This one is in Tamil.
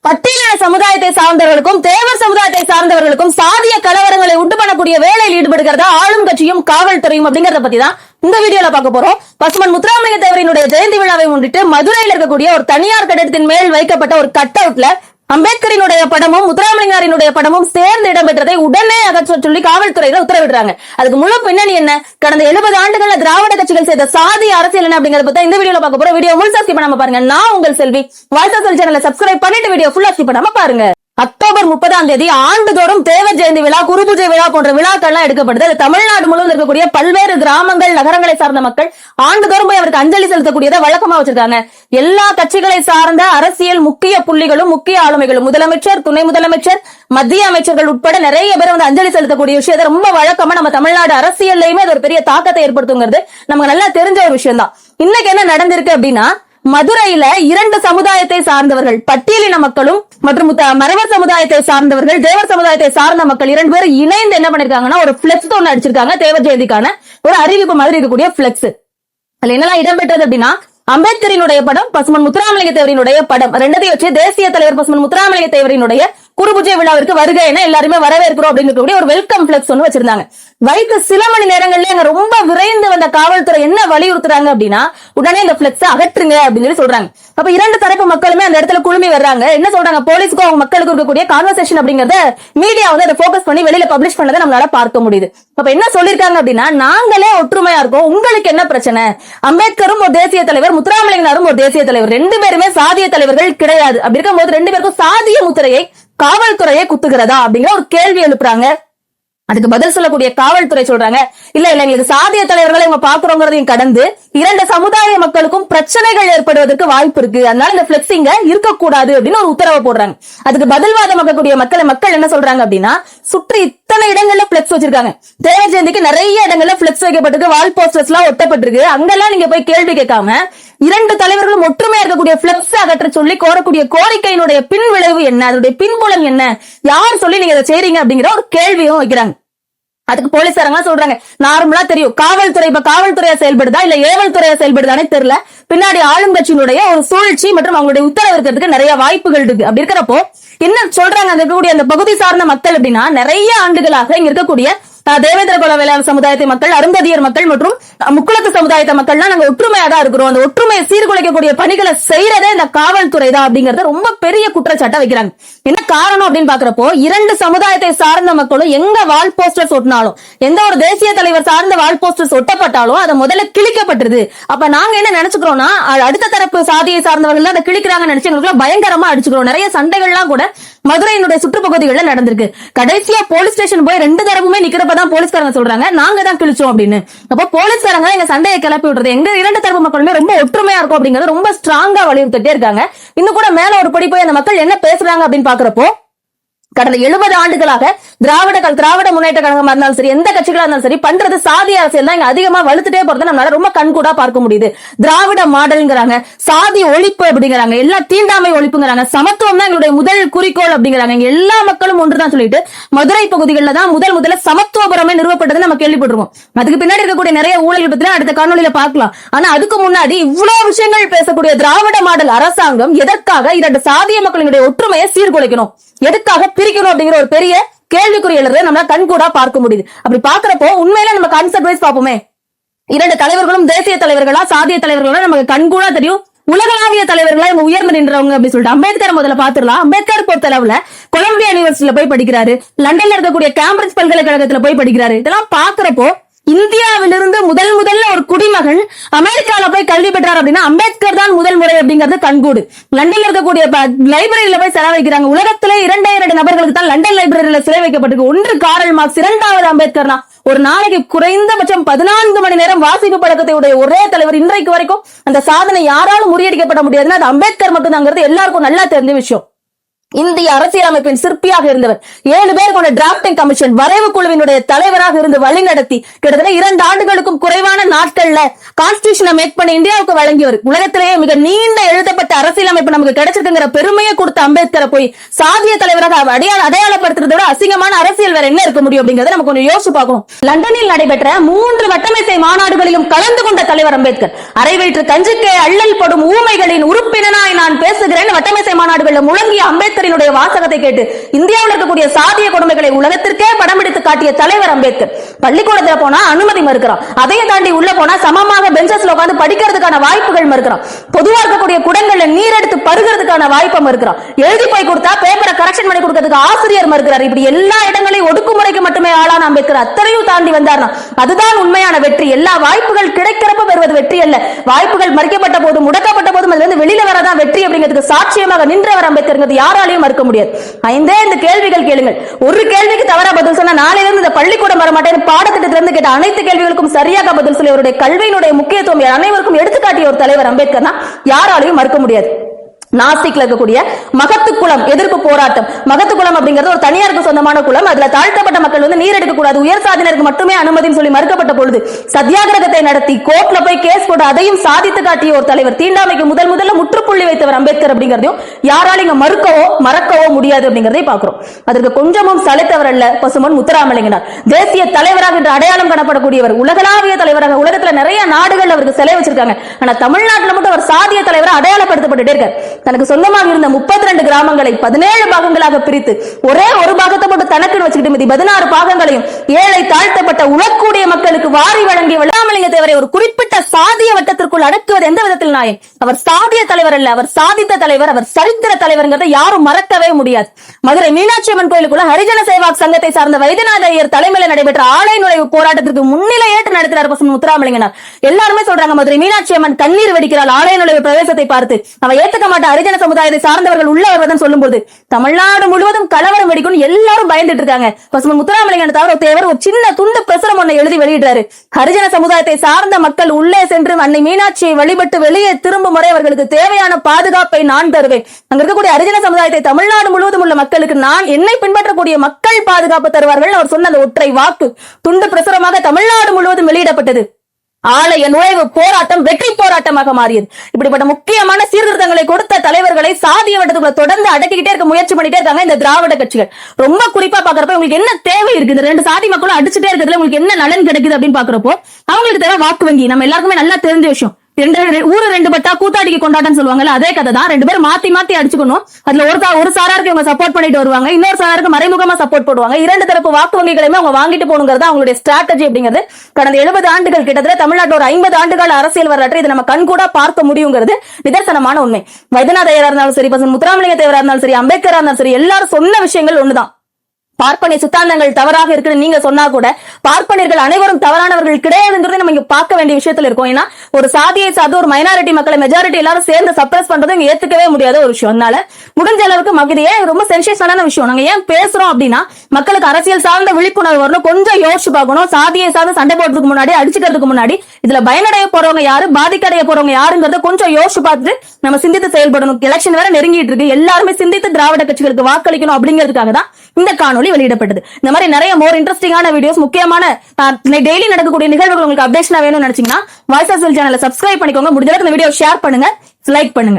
பட்டியலின சமுதாயத்தை சார்ந்தவர்களுக்கும் தேவர் சமுதாயத்தை சார்ந்தவர்களுக்கும் சாதிய கலவரங்களை உண்டு பண்ணக்கூடிய வேலையில் ஈடுபடுகிறதா ஆளும் கட்சியும் காவல்துறையும் அப்படிங்கறத பத்தி தான் இந்த வீடியோல பார்க்க போறோம். பசுமன் முத்துராமலிங்க தேவரினுடைய ஜெயந்தி விழாவை முன்னிட்டு மதுரையில் இருக்கக்கூடிய ஒரு தனியார் கட்டிடத்தின் மேல் வைக்கப்பட்ட ஒரு கட் அவுட்ல அம்பேத்கரினுடைய படமும் முத்துராமலிங்கரினுடைய படமும் சேர்ந்து இடம்பெற்றதை உடனே அகற்ற சொல்லி காவல்துறையில உத்தரவிடுறாங்க. அதுக்கு முழு பின்னணி என்ன, கடந்த 70 ஆண்டுகள்ல திராவிட கட்சிகள் செய்த சாதி அரசியல் என்ன அப்படிங்கறத பத்தி இந்த வீடியோல பார்க்க போறோம். வீடியோ முழுசா ஸ்கிப் பண்ணாம பாருங்க. நான் உங்கள் செல்வி. வாய்ஸ் ஆஃப் செல்வி சேனலை சப்ஸ்கிரைப் பண்ணிட்டு வீடியோ ஃபுல்லா ஸ்கிப் பண்ணாம பாருங்க. அக்டோபர் 30 ஆண்டுதோறும் தேவர் ஜெயந்தி விழா, குரு பூஜை விழா போன்ற விழாக்கள்லாம் எடுக்கப்படுது. அது தமிழ்நாடு முழுவதும் இருக்கக்கூடிய பல்வேறு கிராமங்கள், நகரங்களை சார்ந்த மக்கள் ஆண்டுதோறும் போய் அவருக்கு அஞ்சலி செலுத்தக்கூடியதை வழக்கமா வச்சிருக்காங்க. எல்லா கட்சிகளை சார்ந்த அரசியல் முக்கிய புள்ளிகளும் முக்கிய ஆளுமைகளும், முதலமைச்சர், துணை முதலமைச்சர், மத்திய அமைச்சர்கள் உட்பட நிறைய பேர் வந்து அஞ்சலி செலுத்தக்கூடிய விஷயத்தை ரொம்ப வழக்கமா நம்ம தமிழ்நாடு அரசியல்லையுமே அது ஒரு பெரிய தாக்கத்தை ஏற்படுத்துங்கிறது நமக்கு நல்லா தெரிஞ்ச ஒரு விஷயம் தான். இன்னைக்கு என்ன நடந்திருக்கு அப்படின்னா, மதுரையில 2 சமுதாயத்தை சார்ந்தவர்கள், பட்டியலின மக்களும் மற்றும் மறவர் சமுதாயத்தை சார்ந்தவர்கள், தேவர் சமுதாயத்தை சார்ந்த மக்கள் 2 பேரும் இணைந்து என்ன பண்ணிருக்காங்கன்னா ஒரு பிளெக்ஸ் ஒண்ணு அடிச்சிருக்காங்க. தேவர் ஜெயந்திக்கான ஒரு அறிவிப்பு மாதிரி இருக்கக்கூடிய பிளெக்ஸ். அதுல என்னெல்லாம் இடம்பெற்றது அப்படின்னா, அம்பேத்கரினுடைய படம், பசுமன் முத்துராமலிங்க தேவரினுடைய படம், ரெண்டத்தையும் வச்சு தேசிய தலைவர் பசுமன் முத்துராமலிங்க தேவரினுடைய குருபூஜை விழாவிற்கு வருக என எல்லாருமே வரவேற்கிறோம் அப்படின்னு ஒரு வெல்கம் பிளெக்ஸ் ஒன்று வச்சிருந்தாங்க. வைத்து சில மணி நேரங்கள்ல அங்க ரொம்ப விரைந்து வந்த காவல்துறை என்ன வலியுறுத்துறாங்க அப்படின்னா, உடனே இந்த பிளெக்ஸ் அகற்றுங்க அப்படின்னு சொல்லி சொல்றாங்க. அப்ப 2 தரப்பு மக்களுமே அந்த இடத்துல குழுமி வர்றாங்க. என்ன சொல்றாங்க, போலீஸ்க்கும் அவங்க மக்களுக்கு இருக்கக்கூடிய கான்வர்சேஷன் அப்படிங்கறத மீடியா வந்து அதை போக்கஸ் பண்ணி வெளியில பப்ளிஷ் பண்ணதை நம்மளால பார்க்க முடியுது. அப்ப என்ன சொல்லிருக்காங்க அப்படின்னா, நாங்களே ஒற்றுமையா இருக்கோம், உங்களுக்கு என்ன பிரச்சனை? அம்பேத்கரும் ஒரு தேசிய தலைவர், முத்துராமலிங்கரும் ஒரு தேசிய தலைவர், 2 பேருமே சாதிய தலைவர்கள் கிடையாது. அப்படி இருக்கும்போது 2 பேருக்கும் சாதிய முத்திரையை காவல்துறையை குத்துகிறதா அப்படிங்கிற ஒரு கேள்வி எழுப்புறாங்க. அதுக்கு பதில் சொல்லக்கூடிய காவல்துறை சொல்றாங்க, இல்ல எங்களுக்கு சாதிய தலைவர்களை இவங்க பாக்குறோங்கிறதையும் கடந்து 2 சமுதாய மக்களுக்கும் பிரச்சனைகள் ஏற்படுவதற்கு வாய்ப்பு இருக்கு, அதனால இந்த பிளெக்சிங்க இருக்கக்கூடாது அப்படின்னு ஒரு உத்தரவை போடுறாங்க. அதுக்கு பதில்வாதம் மக்கக்கூடிய மக்கள் என்ன சொல்றாங்க அப்படின்னா, சுற்றி இத்தனை இடங்கள்ல பிளெக்ஸ் வச்சிருக்காங்க. தேவர் ஜெயந்திக்கு நிறைய இடங்கள்ல பிளெக்ஸ் வைக்கப்பட்டிருக்கு, வால் போஸ்டர்ஸ் எல்லாம் ஒட்டப்பட்டிருக்கு. அங்கெல்லாம் நீங்க போய் கேள்வி கேட்காம 2 தலைவர்களும் ஒற்றுமையா இருக்கக்கூடிய பிளெக்ஸ் அகற்ற சொல்லி கோரக்கூடிய கோரிக்கையினுடைய பின் விளைவு என்ன, அதனுடைய பின்புலம் என்ன, யார் சொல்லி நீங்க இதை செய்றீங்க அப்படிங்கிற ஒரு கேள்வியும் வைக்கிறாங்க. அதுக்கு போலீசாரங்க சொல்றாங்க, நார்மலா தெரியும் காவல்துறை இப்ப காவல்துறையா செயல்படுதா இல்ல ஏவல் துறையா செயல்படுதானே தெரியல, பின்னாடி ஆளுங்கட்சியினுடைய ஒரு சூழ்ச்சி மற்றும் அவங்களுடைய உத்தரவு இருக்கிறதுக்கு நிறைய வாய்ப்புகள் இருக்கு. அப்படி இருக்கிறப்போ என்ன சொல்றாங்க, அங்க இருக்கக்கூடிய அந்த பகுதி சார்ந்த மக்கள் அப்படின்னா, நிறைய ஆண்டுகளாக இங்க இருக்கக்கூடிய தேவேந்திர குல வேளாண் சமுதாயத்தை மக்கள், அருந்ததியர் மக்கள் மற்றும் முக்குளத்து சமுதாயத்தை மக்கள்லாம் நாங்க ஒற்றுமையா தான் இருக்கிறோம், அந்த ஒற்றுமையை சீர்குலைக்கக்கூடிய பணிகளை செய்யறதே இந்த காவல்துறை தான் அப்படிங்கறத ரொம்ப பெரிய குற்றச்சாட்டை வைக்கிறாங்க. என்ன காரணம் அப்படின்னு பாக்குறப்போ, 2 சமுதாயத்தை சார்ந்த மக்களும் எங்க வால் போஸ்டர்ஸ் ஒட்டினாலும், எந்த ஒரு தேசிய தலைவர் சார்ந்த வால் போஸ்டர்ஸ் ஒட்டப்பட்டாலும் அதை முதல்ல கிழிக்கப்பட்டிருது. அப்ப நாங்க என்ன நினைச்சுக்கிறோம்னா, அடுத்த தரப்பு சாதியை சார்ந்தவர்கள் அதை கிழிக்கிறாங்கன்னு நினைச்சு எங்களுக்கு பயங்கரமா அடிச்சுக்கிறோம். நிறைய சண்டைகள்லாம் கூட மதுரையினுடைய சுற்றுப்பகுதிகளில் நடந்திருக்கு. கடைசியா போலீஸ் ஸ்டேஷன் போய் 2 தரப்புமே நிக்கிறப்பதான் போலீஸ்காரங்க சொல்றாங்க, நாங்க தான் கிழிச்சோம் அப்படின்னு. அப்போ போலீஸ்காரங்க எங்க சண்டையை கிளப்பி விடுறது, எங்க 2 தரப்பு மக்களுமே ரொம்ப ஒற்றுமையா இருக்கும் அப்படிங்கறது ரொம்ப ஸ்ட்ராங்கா வலியுறுத்திட்டே இருக்காங்க. இன்னும் கூட மேல ஒரு படி போய் அந்த மக்கள் என்ன பேசுறாங்க அப்படின்னு பாக்குறப்போ, கடந்த 70 ஆண்டுகளாக திராவிட முன்னேற்ற கழகமா இருந்தாலும் சரி, எந்த கட்சிகளா இருந்தாலும் சரி, பண்றது சாதி அரசியல் தான் இங்க அதிகமா வலுத்துட்டே போறது நம்மளால ரொம்ப கண்கூடா பார்க்க முடியுது. திராவிட மாடல்ங்கிறாங்க, சாதி ஒழிப்பு அப்படிங்கிறாங்க, எல்லா தீண்டாமை ஒழிப்புங்கிறாங்க, சமத்துவம் தான் எங்களுடைய முதல் குறிக்கோள் அப்படிங்கிறாங்க. இங்க எல்லா மக்களும் ஒன்றுதான் சொல்லிட்டு மதுரை பகுதிகளில் தான் முதல்ல சமத்துவபுரமே நிறுவப்பட்டது நம்ம கேள்விப்பட்டிருக்கோம். அதுக்கு பின்னாடி இருக்கக்கூடிய நிறைய ஊழல் பத்தி அடுத்த காணொலியில பார்க்கலாம். ஆனா அதுக்கு முன்னாடி இவ்வளவு விஷயங்கள் பேசக்கூடிய திராவிட மாடல் அரசாங்கம் எதற்காக 2 சாதிய மக்களினுடைய ஒற்றுமையை சீர்குலைக்கணும், எதுக்காக பிரிக்கணும் அப்படிங்கிற ஒரு பெரிய கேள்விக்குறி எழுறதை நம்ம கண்கூடா பார்க்க முடியுது. அப்படி பாக்குறப்போ உண்மையில நம்ம கான்செப்ட் வைஸ் பார்ப்போமே, 2 தலைவர்களும் தேசிய தலைவர்களா சாதிய தலைவர்களா நமக்கு கண்கூடா தெரியும். உலகளாவிய தலைவர்களா இவங்க உயர்ந்து நின்றவங்க அப்படின்னு சொல்லிட்டு அம்பேத்கர் முதல்ல பாத்துடலாம். அம்பேத்கர் பொறுத்தளவுல கொலம்பியா யூனிவர்சிட்டியில போய் படிக்கிறாரு, லண்டன்ல இருக்கக்கூடிய கேம்பிரிட்ஜ் பல்கலைக்கழகத்துல போய் படிக்கிறாரு. இதெல்லாம் பாக்குறப்போ இந்தியாவிலிருந்து முதல்ல ஒரு குடிமகன் அமெரிக்கால போய் கல்வி பெற்றார் அப்படின்னா அம்பேத்கர் தான் முதல் முறை அப்படிங்கிறது கண்கூடு. லண்டன்ல இருக்கக்கூடிய லைப்ரரியில போய் சிலை வைக்கிறாங்க. உலகத்திலே 2 நபர்களுக்கு தான் லண்டன் லைப்ரரியில சிலை வைக்கப்பட்டிருக்கு. ஒன்று காரல் மார்க்ஸ், 2வது அம்பேத்கர் தான். ஒரு நாளைக்கு குறைந்தபட்சம் 14 மணி நேரம் வாசிப்பு பழக்கத்தை உடைய ஒரே தலைவர். இன்றைக்கு வரைக்கும் அந்த சாதனை யாராலும் முறியடிக்கப்பட முடியாதுன்னா அது அம்பேத்கர் மட்டும்தாங்கிறது எல்லாருக்கும் நல்லா தெரிஞ்ச விஷயம். இந்திய அரசியலமைப்பின் சிற்பியாக இருந்தவர். 7 பேர் கொண்ட டிராப்டிங் கமிஷன் வரைவு குழுவினுடைய தலைவராக இருந்து வழிநடத்தி கிட்டத்தட்ட 2 ஆண்டுகளுக்கும் குறைவான நாட்கள்ல கான்ஸ்டிடியூஷனை மேக் பண்ணி இந்தியாவுக்கு வழங்கியவர். உலகத்திலேயே மிக நீண்ட எழுதப்பட்ட அரசியலமைப்பு நமக்கு கிடைச்சிருக்குங்கிற பெருமையை கொடுத்த அம்பேத்கரை போய் சாதிய தலைவராக அடையாளப்படுத்துறத விட அசிங்கமான அரசியல் வேற என்ன இருக்க முடியும் அப்படிங்கறத நம்ம கொஞ்சம் யோசிச்சு பார்க்கணும். லண்டனில் நடைபெற்ற 3 வட்டமேசை மாநாடுகளிலும் கலந்து கொண்ட தலைவர் அம்பேத்கர். அரை வயிற்று கஞ்சிக்கே அள்ளல் படும் ஊமைகளின் உறுப்பினனாய் நான் பேசுகிறேன் வட்டமேசை மாநாடுகளில் முழங்கிய அம்பேத்கர் வாசகத்தை கேட்டு இந்தியாவில் இருக்கக்கூடிய சாதிய கொடுமைகளை உலகத்திற்கே படம் எடுத்து காட்டிய தலைவர் அம்பேத்கர். பள்ளிக்கூடத்துல போனா அனுமதி மறுக்கிறான், அதையும் தாண்டி உள்ள போனா சமமாக பெஞ்சஸ்ல உட்கார்ந்து படிக்கிறதுக்கான வாய்ப்புகள் மறுக்கிறான், பொதுவா இருக்கக்கூடிய குடங்கள்ல நீர் எடுத்து பருகிறதுக்கான வாய்ப்பை மறுக்கிறான், எழுதி போய் கொடுத்தா பேப்பரை கரெக்ஷன் பண்ணி கொடுக்கிறதுக்கு ஆசிரியர் மறுக்கிறார். இப்படி எல்லா இடங்களையும் ஒடுக்குமுறைக்கு மட்டுமே ஆளான அம்பேத்கர் அத்தனையும் தாண்டி வந்தார்னா அதுதான் உண்மையான வெற்றி. எல்லா வாய்ப்புகள் கிடைக்கிறப்ப பெறுவது வெற்றி அல்ல, வாய்ப்புகள் மறுக்கப்பட்ட போது முடக்கப்பட்ட போதும் அதுல இருந்து வெளியில வரதான் வெற்றி அப்படிங்கிறதுக்கு சாட்சியமாக நின்றவர் அம்பேத்கர். யாராலையும் மறுக்க முடியாது. 5 இந்த கேள்விகள் கேளுங்கள். ஒரு கேள்விக்கு தவறா பதில் சொன்னா நாளையிலிருந்து இந்த பள்ளிக்கூடம் வர மாட்டேன். பாடத்திட்டத்திலிருந்து கேட்ட அனைத்து கேள்விகளுக்கும் சரியாக பதில் சொல்லி அவருடைய கல்வியினுடைய முக்கியத்துவம் அனைவருக்கும் எடுத்துக்காட்டிய ஒரு தலைவர் அம்பேத்கர்னா யாராலையும் மறுக்க முடியாது. நாசிக்ல இருக்கக்கூடிய மகத்து குளம் எதிர்ப்பு போராட்டம். மகத்து குளம் அப்படிங்கிறது ஒரு தனியாருக்கு சொந்தமான குளம். அதுல தாழ்த்தப்பட்ட மக்கள் வந்து நீர் எடுக்க கூடாது, உயர் சாதியினருக்கு மட்டுமே அனுமதின்னு சொல்லி மறுக்கப்பட்ட பொழுது சத்தியாகிரகத்தை நடத்தி கோர்ட்ல போய் கேஸ் போட்டு அதையும் சாதித்து காட்டிய ஒரு தலைவர். தீண்டாமைக்கு முதல்ல முற்றுப்புள்ளி வைத்தவர் அம்பேத்கர் அப்படிங்கிறதையும் யாராலும் இங்க மறக்கவோ முடியாது அப்படிங்கறதை பாக்குறோம். அதற்கு கொஞ்சமும் சளைத்தவர் அல்ல பசுமன் முத்துராமலிங்கனார். தேசிய தலைவராக என்று அடையாளம் காணப்படக்கூடியவர், உலகளாவிய தலைவராக உலகத்துல நிறைய நாடுகள் அவருக்கு சிலை வச்சிருக்காங்க. ஆனா தமிழ்நாட்டில் மட்டும் அவர் சாதிய தலைவராக அடையாளப்படுத்தப்பட்டு இருக்கார். தனக்கு சொந்தமாக இருந்த 32 கிராமங்களை 17 பாகங்களாக பிரித்து ஒரே ஒரு பாகத்தை மட்டும் தனக்கு வச்சுக்கிட்டு மீதி 16 பாகங்களையும் ஏழை தாழ்த்தப்பட்ட உழக்கூடிய மக்களுக்கு வாரி வழங்கிய முத்துராமலிங்க தேவரை ஒரு குறிப்பிட்ட சாதிய வட்டத்திற்குள் அடக்குவது எந்த விதத்தில் நாயம்? அவர் சாதிய தலைவர் அல்ல, அவர் சாதித்த தலைவர், அவர் சரித்திர தலைவர்ங்கிறத யாரும் மறக்கவே முடியாது. மதுரை மீனாட்சி அம்மன் கோயிலுக்குள்ள ஹரிஜன சேவாக் சங்கத்தை சார்ந்த வைத்தியநாத ஐயர் தலைமையில் நடைபெற்ற ஆலை நுழைவு போராட்டத்திற்கு முன்னிலை ஏற்று நடத்தினார் பசுமன் முத்துராமலிங்கனார். எல்லாருமே சொல்றாங்க மதுரை மீனாட்சி அம்மன் கண்ணீர் வெடிக்கிறாள் ஆலை நுழைவு பிரவேசத்தை பார்த்து, அவ ஏத்துக்க மாட்டார். ஹரிஜன சமுதாயத்தை சார்ந்தவர்கள் உள்ள வருவதன் சொல்லும்போது தமிழ்நாடு முழுவதும் கலவரம் வெடிக்கும் எல்லாரும் பயந்துட்டு இருக்காங்க. பசுமன் முத்துராமலிங்கன் தவிர தேவர் ஒரு சின்ன துண்டு பிரசுரம் ஒன்றை எழுதி வெளியிடுறாரு. ஹரிஜன சமுதாயத்தை சார்ந்த மக்கள் உள்ளே சென்று அன்னை மீனாட்சியை வழிபட்டு வெளியே திரும்பும் முறை அவர்களுக்கு தேவையான பாதுகாப்பை நான் தருவேன். அங்க இருக்கக்கூடிய ஹரிஜன சமுதாயத்தை தமிழ்நாடு முழுவதும் உள்ள மக்களுக்கு நான் என்னை பின்பற்றக்கூடிய மக்கள் பாதுகாப்பு தருவார்கள். அவர் சொன்ன அந்த ஒற்றை வாக்கு துண்டு பிரசுரமாக தமிழ்நாடு முழுவதும் வெளியிடப்பட்டது. ஆலய நுழைவு போராட்டம் வெற்றி போராட்டமாக மாறியது. இப்படிப்பட்ட முக்கியமான சீர்திருத்தங்களை கொடுத்த தலைவர்களை சாதிய வட்டத்துக்குள்ள தொடர்ந்து அடக்கிக்கிட்டே இருக்க முயற்சி பண்ணிட்டே இருக்காங்க இந்த திராவிட கட்சிகள். ரொம்ப குறிப்பா பாக்குறப்ப உங்களுக்கு என்ன தேவை இருக்கு? இந்த 2 சாதி மக்களும் அடிச்சுட்டே இருக்கிறதுல உங்களுக்கு என்ன நலன் கிடைக்குது அப்படின்னு பாக்குறப்போ அவங்களுக்கு தேவை வாக்கு வங்கி. நம்ம எல்லாருக்குமே நல்லா தெரிஞ்ச விஷயம். ஊரு 2 பட்டா கூத்தாடிக்கு கொண்டாட்டம் சொல்லுவாங்கல்ல, அதே கதை தான். 2 பேரும் மாத்தி அடிச்சுக்கணும். அதுல ஒரு சாராருக்கு இவங்க சப்போர்ட் பண்ணிட்டு வருவாங்க, இன்னொரு சாராருக்கு மறைமுகமா சப்போர்ட் போடுவாங்க. 2 தரப்பு வாக்கு வங்கிகளையுமே அவங்க வாங்கிட்டு போகணுங்கிறது அவங்களுடைய ஸ்ட்ராட்டஜி அப்படிங்கிறது கடந்த 70 ஆண்டுகள் கிட்டத்தட்ட தமிழ்நாட்டில் ஒரு 50 ஆண்டுகால அரசியல் வரலாற்றை இதை நம்ம கண்கூடா பார்க்க முடியுங்கிறது நிதர்சனமான உண்மை. வைத்தியநாத ஐயரா இருந்தாலும் சரி, பசுமன் முத்துராமலிங்க தேவரா இருந்தாலும் சரி, அம்பேத்கரா இருந்தாலும் சரி, எல்லாரும் சொன்ன விஷயங்கள் ஒண்ணுதான். பார்ப்பனிய சித்தாந்தங்கள் தவறாக இருக்குன்னு நீங்க சொன்னா கூட பார்ப்பனியர்கள் அனைவரும் தவறானவர்கள் கிடையாதுங்கிறத நம்ம இங்க பார்க்க வேண்டிய விஷயத்துல இருக்கும். ஏன்னா ஒரு சாதியை சார்ந்து ஒரு மைனாரிட்டி மக்களை மெஜாரிட்டி எல்லாரும் சேர்ந்து சப்ரஸ் பண்றது இங்க ஏத்துக்கவே முடியாத ஒரு விஷயம். அதனால முடிஞ்ச அளவுக்கு இது ஏன் ரொம்ப சென்சேஷனான விஷயம். நாங்க ஏன் பேசுறோம் அப்படின்னா மக்களுக்கு அரசியல் சார்ந்த விழிப்புணர்வு வரணும். கொஞ்சம் யோசிச்சு பார்க்கணும். சாதியை சார்ந்து சண்டை போடுறதுக்கு முன்னாடி, அடிச்சுக்கிறதுக்கு முன்னாடி இதுல பயனடைய போறவங்க யாரு, பாதிக்கடைய போறவங்க யாருங்கிறத கொஞ்சம் யோசிச்சு பார்த்துட்டு நம்ம சிந்தித்து செயல்படணும். எலெக்ஷன் வேற நெருங்கிட்டு இருக்கு. எல்லாருமே சிந்தித்து திராவிட கட்சிகளுக்கு வாக்களிக்கணும் அப்படிங்கிறதுக்காக தான் இந்த காணொலி வெளியிடப்பட்டது. இந்த மாதிரி நிறைய மோர் இன்ட்ரெஸ்டிங்கான வீடியோஸ், முக்கியமான டெய்லி நடக்கக்கூடிய நிகழ்வுகள் உங்களுக்கு அப்டேஷனா வேணும்னு நினைச்சீங்கன்னா வாய்ஸ் ஆஃப் சேனலை சப்ஸ்கிரைப் பண்ணிக்கோங்க. முடிஞ்ச அளவுக்கு இந்த வீடியோ ஷேர் பண்ணுங்க, லைக் பண்ணுங்க.